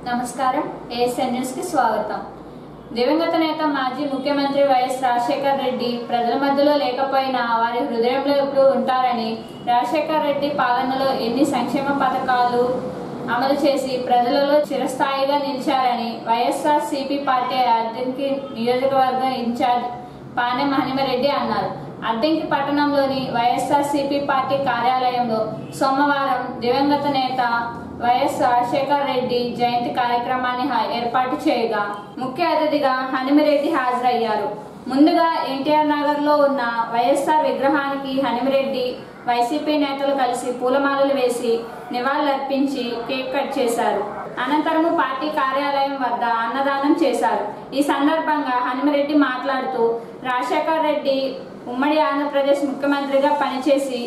నమస్కారం ASN news కి స్వాగతం. దివంగత నేత మాజీ ముఖ్యమంత్రి వైఎస్ రాజశేఖర్ రెడ్డి ప్రజల మధ్యలో లేకపోయినా వారి హృదయంలో ఎప్పుడూ ఉంటారని, రాజశేఖర్ రెడ్డి పాలనలో ఎన్ని సంక్షేమ పథకాలు అమలు చేసి ప్రజలలో చిరస్థాయిగా నిలిచారని వైఎస్ఆర్సీపీ పార్టీ అద్దంకి నియోజకవర్గ ఇన్ఛార్జ్ పానెం హనుమరెడ్డి అన్నారు. అద్దంకి పట్టణంలోని వైఎస్ఆర్సీపీ పార్టీ కార్యాలయంలో సోమవారం దివంగత నేత వైఎస్ రాజశేఖర్ రెడ్డి జయంతి కార్యక్రమాన్ని ఏర్పాటు చేయగా ముఖ్య అతిథిగా హనుమరెడ్డి హాజరయ్యారు. ముందుగా ఎన్టీఆర్ నగర్ లో ఉన్న వైఎస్ఆర్ విగ్రహానికి హనుమరెడ్డి వైసీపీ నేతలు కలిసి పూలమాలలు వేసి నివాళులర్పించి కేక్ కట్ చేశారు. అనంతరం పార్టీ కార్యాలయం వద్ద అన్నదానం చేశారు. ఈ సందర్భంగా హనుమరెడ్డి మాట్లాడుతూ, రాజశేఖర్ రెడ్డి ఉమ్మడి ఆంధ్రప్రదేశ్ ముఖ్యమంత్రిగా పనిచేసి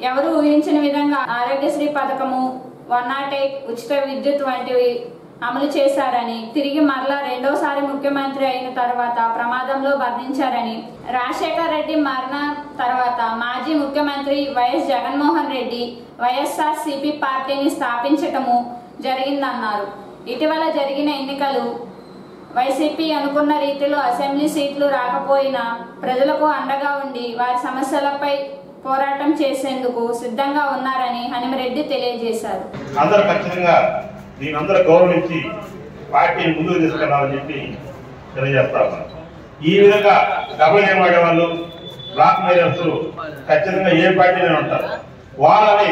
ఎవరు ఊహించిన విధంగా ఆరోగ్యశ్రీ పథకము, 108 ఉచిత విద్యుత్ వంటివి అమలు చేశారని, తిరిగి మరలా రెండోసారి ముఖ్యమంత్రి అయిన తర్వాత ప్రమాదంలో మరణించారని, రాజశేఖర్ రెడ్డి మరణం తర్వాత మాజీ ముఖ్యమంత్రి వైఎస్ జగన్మోహన్ రెడ్డి వైఎస్ఆర్సీపీ పార్టీని స్థాపించటము జరిగిందన్నారు. ఇటీవల జరిగిన ఎన్నికలు వైసీపీ అనుకున్న రీతిలో అసెంబ్లీ సీట్లు రాకపోయినా ప్రజలకు అండగా ఉండి వారి సమస్యలపై పోరాటం చేసేందుకు సిద్ధంగా ఉన్నారని హనుమరెడ్డి తెలియజేశారు. అందరూ ఖచ్చితంగా దీనందరూ గౌరవించి పార్టీని ముందుకు తీసుకెళ్లాలని చెప్పి తెలియజేస్తా ఉన్నారు. ఈ విధంగా డబ్బులు ఏమాడే వాళ్ళు, బ్లాక్ మెయిలర్స్ ఖచ్చితంగా ఏ పార్టీలో ఉంటారు. వాళ్ళని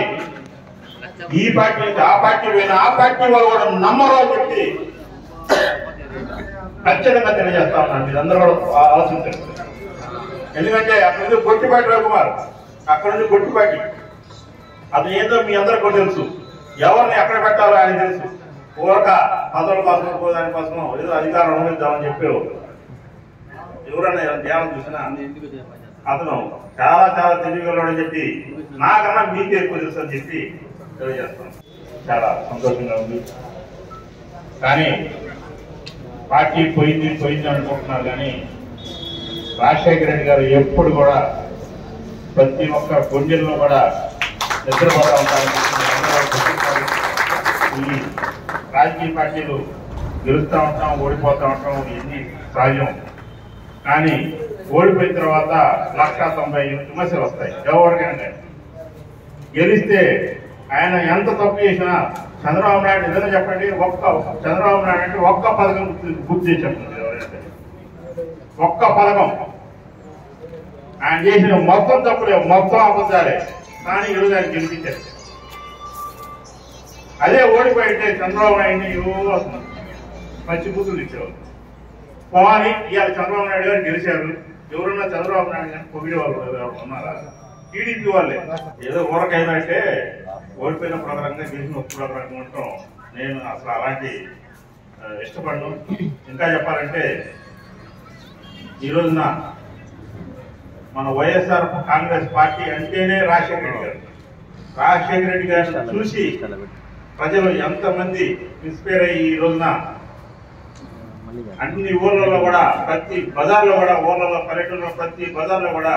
ఈ పార్టీ నుంచి ఆ పార్టీ పోయినా ఆ పార్టీ వాళ్ళు కూడా నమ్మరు అని చెప్పి ఖచ్చితంగా తెలియజేస్తా ఉన్నాను. మీరందరూ కూడా ఆలోచించండి. ఎందుకంటే అక్కడ నుంచి గొట్టిపాటి రఘుమార్, అక్కడ నుంచి గొట్టిపాటి, అది ఏదో మీ అందరికీ కూడా తెలుసు. ఎవరిని ఎక్కడ పెట్టాలో ఆయన తెలుసు. ఊరక పదవుల కోసం దానికోసం ఏదో అధికారం అనుభవిద్దామని చెప్పారు. ఎవరన్నా ధ్యానం చూసినా అతను చాలా చాలా తెలియగలడని చెప్పి నాకన్నా మీకే ఎక్కువ తెలుసు అని చెప్పి తెలియజేస్తాను. చాలా సంతోషంగా ఉంది. కానీ పార్టీ పోయింది అనుకుంటున్నారు. కానీ రాజశేఖర రెడ్డి గారు ఎప్పుడు కూడా ప్రతి ఒక్క గుండెల్లో కూడా నిద్రపోతా ఉంటారు. ఈ రాజకీయ పార్టీలు గెలుస్తూ ఉంటాం, ఓడిపోతూ ఉంటాం, ఇవన్నీ సహజం. కానీ ఓడిపోయిన తర్వాత 190 విమర్శలు వస్తాయి ఎవరికైనా. గెలిస్తే ఆయన ఎంత తప్పు చేసినా చంద్రబాబు నాయుడు నిజంగా చెప్పండి, చంద్రబాబు నాయుడు అంటే ఒక్క పథకం గుర్తు చేసి చెప్పండి. ఎవరైతే ఒక్క పథకం ఆయన చేసిన మొత్తం తప్పులే, మొత్తం అబద్ధాలే. కానీ ఈరోజు ఆయన గెలిపించారు. అదే ఓడిపోయితే చంద్రబాబు నాయుడిని మంచి బుద్ధులు ఇచ్చేవారు. పోవాలి ఇవాళ చంద్రబాబు నాయుడు గారు గెలిచారు. ఎవరున్నా చంద్రబాబు నాయుడు గారిని పొగిడే వాళ్ళు ఉన్నారా? టీడీపీ వాళ్ళే. ఏదో ఊరకైందంటే ఓడిపోయిన ప్రకారంగా గెలిచిన ప్రకారంగా ఉండటం నేను అసలు అలాంటి ఇష్టపడను. ఇంకా చెప్పాలంటే ఈ రోజున మన వైఎస్ఆర్ కాంగ్రెస్ పార్టీ అంటేనే రాజశేఖర రెడ్డి గారు. రాజశేఖర రెడ్డి గారిని చూసి ప్రజలు ఎంతమంది ఇన్స్పైర్ అయ్యి ఈ రోజున అన్ని ఊర్లలో కూడా, ప్రతి బజార్లో కూడా, ఊర్లలో పల్లెటూరులో ప్రతి బజార్లో కూడా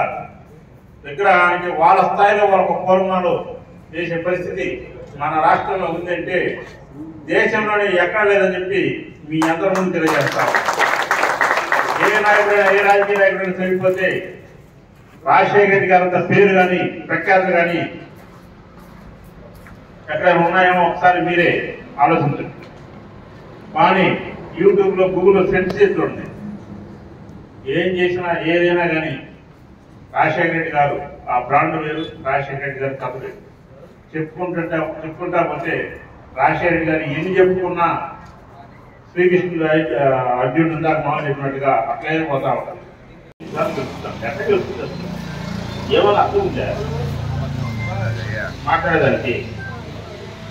విగ్రహానికి వాళ్ళ స్థాయిలో వాళ్ళకు పూర్ణాలు చేసే పరిస్థితి మన రాష్ట్రంలో ఉందంటే దేశంలోనే ఎక్కడ లేదని చెప్పి మీ అందరి ముందు తెలియజేస్తాం. ఏ నాయకుడైనా, ఏ రాజకీయ నాయకుడైనా చనిపోతే రాజశేఖర రెడ్డి గారంత పేరు కానీ ప్రఖ్యాతులు కానీ ఎక్కడ ఉన్నాయేమో ఒకసారి మీరే ఆలోచించండి. కానీ యూట్యూబ్లో, గూగుల్లో సెర్చ్ చేస్తూ ఉంది. ఏం చేసినా ఏదైనా కానీ రాజశేఖర రెడ్డి గారు ఆ బ్రాండ్ వేరు, రాజశేఖర రెడ్డి గారు కథ వేరు. చెప్పుకుంటా పోతే రాజశేఖర రెడ్డి గారు ఎన్ని చెప్పుకున్నా శ్రీకృష్ణుడు అర్జునుడు ఇందాక మామూలు చెప్పినట్టుగా అట్లే పోతా ఉంటారు. ఎక్కడ తెలుస్తుంది? ఏమైనా అర్థం ఉందా మాట్లాడేదానికి?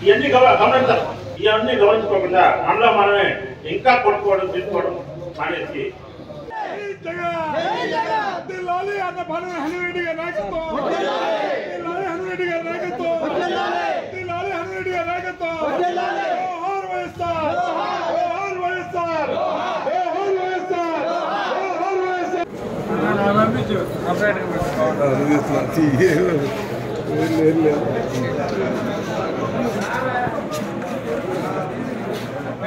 ఇవన్నీ గమనించాలి. ఇవన్నీ గమనించుకోకుండా మనలో మనమే ఇంకా కొట్టుకోవడం, తీసుకోవడం మానేసి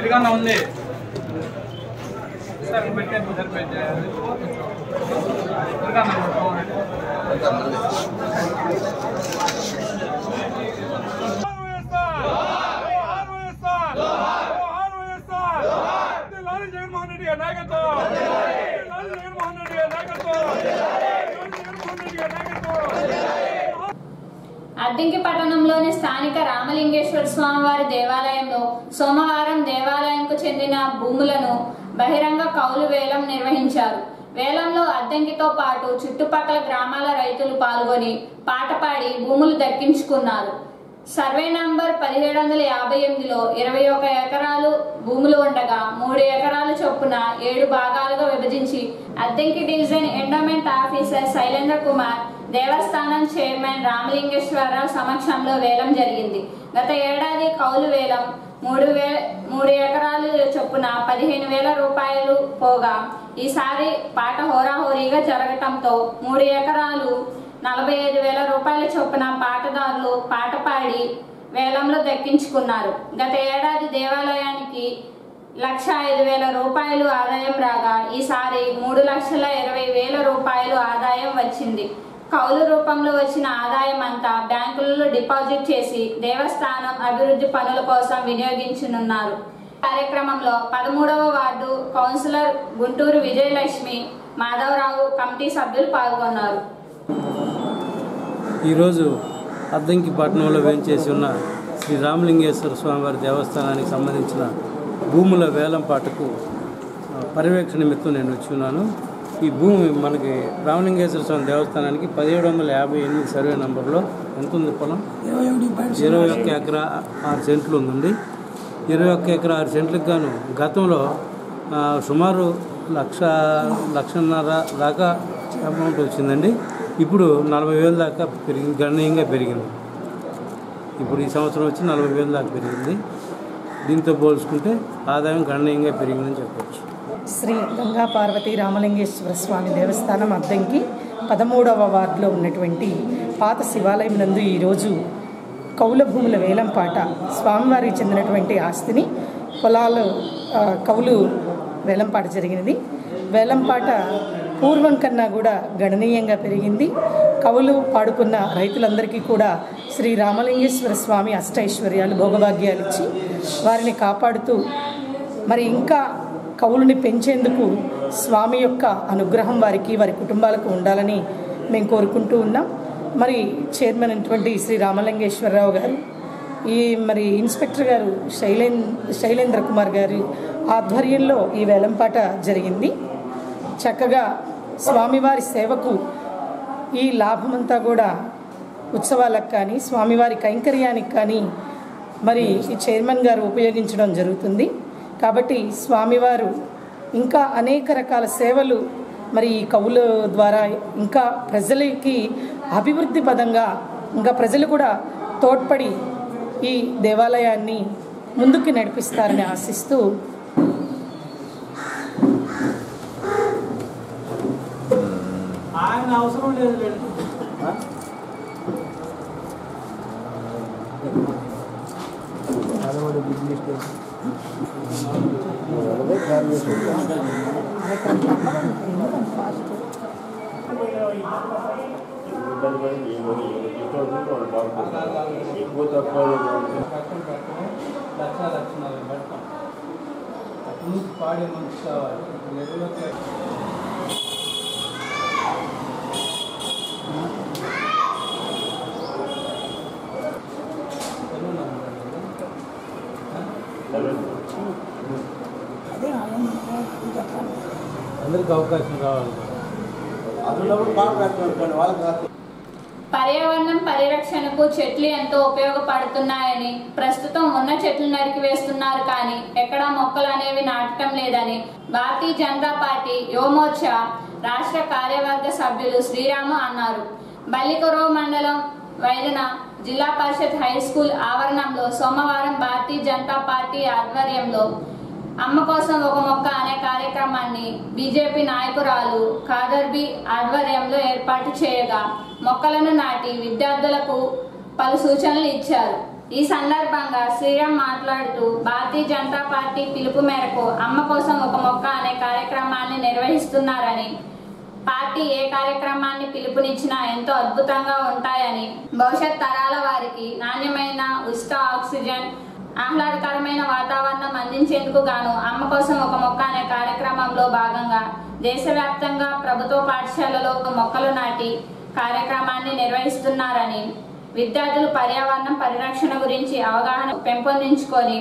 పెరిగన్న ఉంది సార్ పెట్టేది సరిపోయింది జగన్మోహన్ రెడ్డి గారి నాయకత్వం జగన్మోహన్ రెడ్డి గారి నాయకత్వం జగన్మోహన్ రెడ్డి గారి నాయకత్వం. అద్దంకి పట్టణంలోని స్థానిక రామలింగేశ్వర స్వామివారి దేవాలయంలో సోమవారం దేవాలయంకు చెందిన భూములను బహిరంగ కౌలు వేలం నిర్వహించారు. వేలంలో అద్దంకితో పాటు చుట్టుపక్కల గ్రామాల రైతులు పాల్గొని పాట పాడి భూములు దక్కించుకున్నారు. సర్వే నంబర్ 1758లో 21 ఎకరాలు భూములు ఉండగా 3 ఎకరాలు చొప్పున 7 భాగాలుగా విభజించి Addanki division endowment officer Shailendra Kumar, దేవస్థానం చైర్మన్ రామలింగేశ్వరరావు సమక్షంలో వేలం జరిగింది. గత ఏడాది కౌలు వేలం 3 ఎకరాలు చొప్పున 15,000 రూపాయలు పోగా ఈసారి పాట హోరాహోరీగా జరగటంతో 3 ఎకరాలు 45,000 రూపాయల చొప్పున పాటదారులు పాట పాడి వేలంలో దక్కించుకున్నారు. గత ఏడాది దేవాలయానికి 1,05,000 రూపాయలు ఆదాయం రాగా ఈసారి 3,20,000 రూపాయలు ఆదాయం వచ్చింది. కౌలు రూపంలో వచ్చిన ఆదాయం అంతా బ్యాంకులలో డిపాజిట్ చేసి దేవస్థానం అభివృద్ధి పనుల కోసం వినియోగించనున్నారు. కార్యక్రమంలో 13వ ward councillor Guntur Vijayalakshmi, Madhavarao committee సభ్యులు పాల్గొన్నారు. ఈరోజు అద్దంకి పట్టణంలో వేంచేసి ఉన్న శ్రీ రామలింగేశ్వర స్వామివారి దేవస్థానానికి సంబంధించిన భూముల వేలంపాటకు పర్యవేక్షణ నిమిత్తం నేను వచ్చి ఉన్నాను. ఈ భూమి మనకి రామలింగేశ్వర స్వామి దేవస్థానానికి 1758 సర్వే నంబర్లో ఎంత ఉంది పొలం? 21 ఎకరా 6 సెంట్లు ఉందండి. 21 ఎకరా 6 సెంట్లకు గాను గతంలో సుమారు 1,00,000 దాకా అమౌంట్ వచ్చిందండి. ఇప్పుడు 40,000 దాకా పెరిగింది, గణనీయంగా పెరిగింది. ఇప్పుడు ఈ సంవత్సరం వచ్చి 40,000 దాకా పెరిగింది. దీంతో పోల్చుకుంటే ఆదాయం గణనీయంగా పెరిగిందని చెప్పవచ్చు. శ్రీ గంగా పార్వతీ రామలింగేశ్వర స్వామి దేవస్థానం అద్దంకి 13వ వార్డులో ఉన్నటువంటి పాత శివాలయం నందు ఈరోజు కౌల భూముల వేలంపాట, స్వామివారికి చెందినటువంటి ఆస్తిని పొలాలు కౌలు వేలంపాట జరిగినది. వేలంపాట పూర్వం కన్నా కూడా గణనీయంగా పెరిగింది. కవులు పాడుకున్న రైతులందరికీ కూడా శ్రీ రామలింగేశ్వర స్వామి అష్టైశ్వర్యాలు భోగభాగ్యాలు ఇచ్చి వారిని కాపాడుతూ మరి ఇంకా కవులని పెంచేందుకు స్వామి యొక్క అనుగ్రహం వారికి వారి కుటుంబాలకు ఉండాలని మేము కోరుకుంటూ ఉన్నాం. మరి చైర్మన్ అయినటువంటి శ్రీ రామలింగేశ్వరరావు గారు, ఈ మరి ఇన్స్పెక్టర్ గారు శైలేంద్ర కుమార్ గారి ఆధ్వర్యంలో ఈ వేలంపాట జరిగింది. చక్కగా స్వామివారి సేవకు ఈ లాభమంతా కూడా ఉత్సవాలకు కానీ స్వామివారి కైంకర్యానికి కానీ మరి ఈ చైర్మన్ గారు ఉపయోగించడం జరుగుతుంది. కాబట్టి స్వామివారు ఇంకా అనేక రకాల సేవలు మరి ఈ కవుల ద్వారా ఇంకా ప్రజలకి అభివృద్ధి పదంగా ఇంకా ప్రజలు కూడా తోడ్పడి ఈ దేవాలయాన్ని ముందుకు నడిపిస్తారని ఆశిస్తూ ఆయన అవసరం లేదు. పాడే మనిషి కావాలి. అందరికి అవకాశం కావాలి. పర్యావరణం పరిరక్షణకు చెట్లు ఎంతో ఉపయోగపడుతున్నాయని, ప్రస్తుతం ఉన్న చెట్లు నరికివేస్తున్నారు కానీ ఎక్కడా మొక్కలు అనేవి నాటడం లేదని భారతీయ జనతా పార్టీ యువమోర్చా రాష్ట్ర కార్యవర్గ సభ్యులు శ్రీరాము అన్నారు. బల్లికొరవ మండలం వైదన జిల్లా పరిషత్ హై స్కూల్ ఆవరణంలో సోమవారం భారతీయ జనతా పార్టీ ఆధ్వర్యంలో అమ్మ కోసం ఒక మొక్క అనే కార్యక్రమాన్ని బీజేపీ నాయకురాలు ఖాదర్బీ ఆధ్వర్యంలో ఏర్పాటు చేయగా మొక్కలను నాటి విద్యార్థులకు పలు సూచనలు ఇచ్చారు. ఈ సందర్భంగా శ్రీరామ్ మాట్లాడుతూ భారతీయ జనతా పార్టీ పిలుపు మేరకు అమ్మ కోసం ఒక మొక్క అనే కార్యక్రమాన్ని నిర్వహిస్తున్నారని, పార్టీ ఏ కార్యక్రమాన్ని పిలుపునిచ్చినా ఎంతో అద్భుతంగా ఉంటాయని, భవిష్యత్ తరాల వారికి నాణ్యమైన ఉచిత ఆక్సిజన్, ఆహ్లాదకరమైన వాతావరణం అందించేందుకు గాను అమ్మ కోసం ఒక మొక్క అనే కార్యక్రమంలో భాగంగా దేశవ్యాప్తంగా ప్రభుత్వ పాఠశాలలో మొక్కలు నాటి కార్యక్రమాన్ని నిర్వహిస్తున్నారని, విద్యార్థులు పర్యావరణం పరిరక్షణ గురించి అవగాహన పెంపొందించుకొని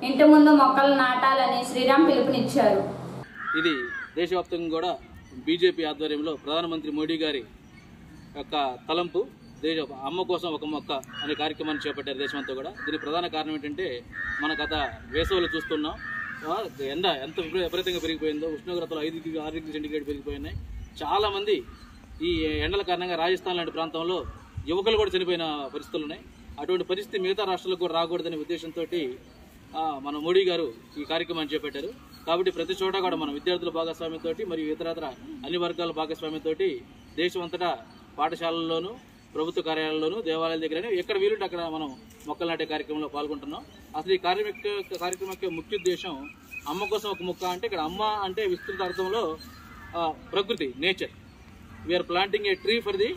ఇంటి ముందు మొక్కలు నాటాలని శ్రీరామ్ పిలుపునిచ్చారు. ఇది దేశవ్యాప్తంగా కూడా బీజేపీ ఆధ్వర్యంలో ప్రధానమంత్రి మోడీ గారి యొక్క తలంపు అమ్మ కోసం ఒక మొక్క అనే కార్యక్రమాన్ని చేపట్టారు దేశమంతా కూడా. దీనికి ప్రధాన కారణం ఏంటంటే మన గత వేసవిలో చూస్తున్నాం, ఎండ ఎంత విపరీతంగా పెరిగిపోయిందో, ఉష్ణోగ్రతలు 5 డిగ్రీ 6 డిగ్రీ సెంటిగ్రేడ్ పెరిగిపోయినాయి. చాలామంది ఈ ఎండల కారణంగా రాజస్థాన్ లాంటి ప్రాంతంలో యువకులు కూడా చనిపోయిన పరిస్థితులు ఉన్నాయి. అటువంటి పరిస్థితి మిగతా రాష్ట్రాలకు కూడా రాకూడదనే ఉద్దేశంతో మన మోడీ గారు ఈ కార్యక్రమాన్ని చేపట్టారు. కాబట్టి ప్రతి చోట కూడా మన విద్యార్థుల భాగస్వామ్యంతో మరియు ఇతరత్ర అన్ని వర్గాల భాగస్వామ్యంతో దేశం అంతటా పాఠశాలల్లోనూ, ప్రభుత్వ కార్యాలయాల్లోనూ, దేవాలయాల దగ్గర ఎక్కడ వీలుంటే అక్కడ మనం మొక్కలు నాటే కార్యక్రమంలో పాల్గొంటున్నాం. అసలు ఈ కార్యక్రమం యొక్క ముఖ్య ఉద్దేశం అమ్మ కోసం ఒక మొక్క అంటే, ఇక్కడ అమ్మ అంటే విస్తృత అర్థంలో ప్రకృతి, nature. We're planting a tree for the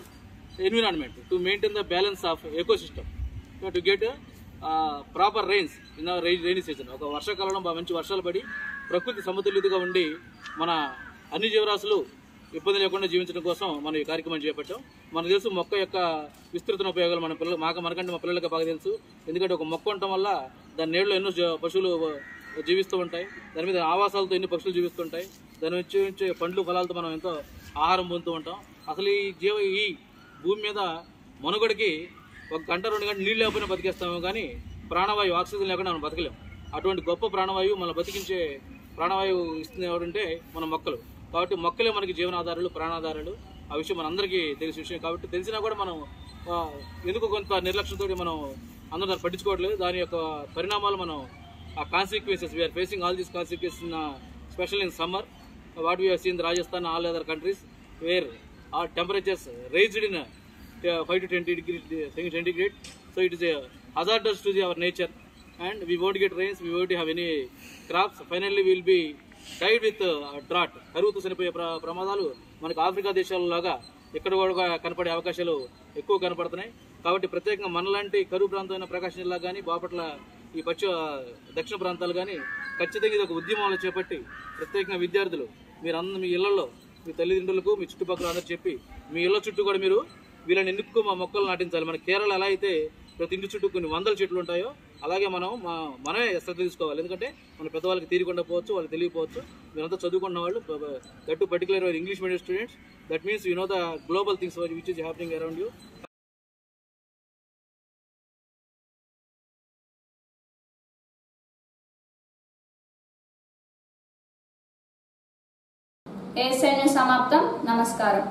environment to maintain the balance of ecosystem, to get proper rains in the rainy season. ఒక వర్షాకాలంలో మంచి వర్షాలు పడి ప్రకృతి సమతుల్యతగా ఉండి మన అన్ని జీవరాశులు ఇబ్బంది లేకుండా జీవించడం కోసం మనం ఈ కార్యక్రమం చేపట్టాం. మనకు తెలుసు మొక్క యొక్క విస్తృత ఉపయోగాలు మనకంటే మా పిల్లలకి బాగా తెలుసు. ఎందుకంటే ఒక మొక్క ఉండటం వల్ల దాని నీళ్ళలో ఎన్నో పశువులు జీవిస్తూ ఉంటాయి, దాని మీద ఆవాసాలతో ఎన్ని పక్షులు జీవిస్తుంటాయి, దాని నుంచి పండ్లు ఫలాలతో మనం ఎంతో ఆహారం పొందుతూ ఉంటాం. అసలు ఈ భూమి మీద మనుగడికి 1 గంట 2 గంటలు నీళ్ళు లేకపోయినా బతికేస్తాము, కానీ ప్రాణవాయువు ఆక్సిజన్ లేకుండా మనం బతకలేం. అటువంటి గొప్ప ప్రాణవాయువు మనం బతికించే ప్రాణవాయువు ఇస్తుంది ఎవరంటే మన మొక్కలు. కాబట్టి మొక్కలే మనకి జీవనాధారాలు, ప్రాణాధారాలు. ఆ విషయం మనందరికీ తెలిసిన విషయం. కాబట్టి తెలిసినా కూడా మనం ఎందుకు కొంత నిర్లక్ష్యంతో మనం అందరూ దాన్ని పట్టించుకోవట్లేదు. దాని యొక్క పరిణామాలు మనం ఆ consequences, we're facing all these consequences special in summer. What we have seen Rajasthan, all other countries where our temperatures raised in 5 to 10 degrees centigrade. So it is a hazardous to our nature, and we won't get rains, we won't have any crops. Finally we will be died with drought. కరువుతో చనిపోయే ప్రమాదాలు మనకు Africa దేశాలలాగా ఎక్కడ కూడా కనపడే అవకాశాలు ఎక్కువ కనపడుతున్నాయి. కాబట్టి ప్రత్యేకంగా మనలాంటి కరువు ప్రాంతమైన ప్రకాశం జిల్లా కానీ, బాపట్ల ఈ దక్షిణ ప్రాంతాలు కానీ ఖచ్చితంగా ఇది ఒక ఉద్యమంలో చేపట్టి ప్రత్యేకంగా విద్యార్థులు మీ ఇళ్లలో మీ తల్లిదండ్రులకు, మీ చుట్టుపక్కల అందరూ చెప్పి మీ ఇళ్ల చుట్టూ కూడా మీరు వీళ్ళని ఎందుకు మా మొక్కలు నాటించాలి. మన కేరళ ఎలా అయితే ప్రతి ఇంటి చుట్టూ కొన్ని 100 చెట్లు ఉంటాయో అలాగే మనమే శ్రద్ధ తీసుకోవాలి. ఎందుకంటే మన పెద్దవాళ్ళకి తీరికుండా పోవచ్చు, వాళ్ళకి తెలియకపోవచ్చు. మీరంతా చదువుకున్న వాళ్ళు, that particular English medium students, that means you know the global things which is happening around you. ASI news సమాప్తం. నమస్కారం.